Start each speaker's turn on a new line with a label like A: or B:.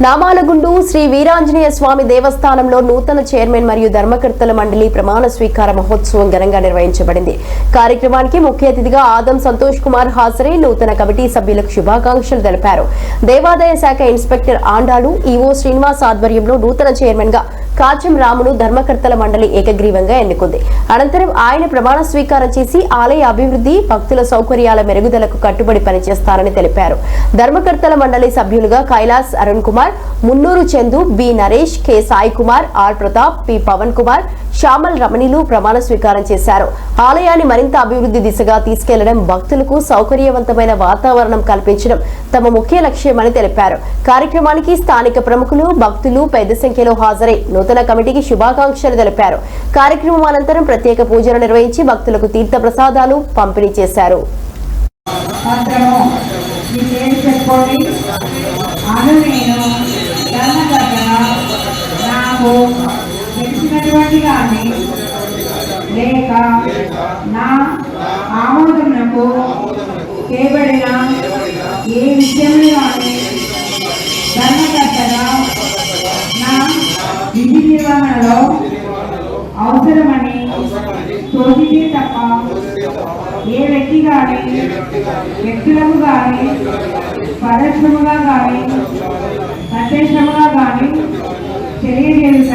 A: నామాలగుండు శ్రీ వీరాంజనేయ స్వామి దేవస్థానంలో నూతన చైర్మన్ మరియు ధర్మకర్తల మండలి ప్రమాణ స్వీకార మహోత్సవం ఘనంగా నిర్వహించబడింది. కార్యక్రమానికి ముఖ్య అతిథిగా ఆదం సంతోష్ కుమార్ హాజరై నూతన కమిటీ సభ్యులకు శుభాకాంక్షలు తెలిపారు. దేవాదాయ శాఖ ఇన్స్పెక్టర్ ఆండాలు ఈవో శ్రీనివాస్ ఆధ్వర్యంలో నూతన చైర్మన్ గా కాచం రామును ధర్మకర్తల మండలి ఏకగ్రీవంగా ఎన్నుకుంది. అనంతరం ఆయన ప్రమాణ స్వీకారం చేసి ఆలయ అభివృద్ధి, భక్తుల సౌకర్యాల మెరుగుదలకు కట్టుబడి పనిచేస్తారని తెలిపారు. ధర్మకర్తల మండలి సభ్యులుగా Kailash Arun Kumar, Munnuru Chandu, B Naresh, K Sai Kumar, R Pratap, P Pavan Kumar, Shyamal రమణిలు ప్రమాణ స్వీకారం చేశారు. ఆలయాన్ని మరింత అభివృద్ధి దిశగా తీసుకెళ్లడం, భక్తులకు సౌకర్యవంతమైన వాతావరణం కల్పించడం తమ ముఖ్య లక్ష్యమని తెలిపారు. కార్యక్రమానికి స్థానిక ప్రముఖులు, భక్తులు పెద్ద సంఖ్యలో హాజరై నూతన కమిటీకి శుభాకాంక్షలు తెలిపారు. కార్యక్రమం అనంతరం ప్రత్యేక పూజలు నిర్వహించి భక్తులకు తీర్థ ప్రసాదాలు పంపిణీ చేశారు.
B: లేక నా ఆమోదమునకు చేయబడిన ఏ విషయంలో కానీ ధర్మకర్తగా నా విధి నిర్వహణలో అవసరమని తోచితే తప్ప ఏ వ్యక్తి కానీ వ్యక్తులకు కానీ పరోక్షముగా కానీ ప్రత్యక్షముగా కానీ తెలియజేయుట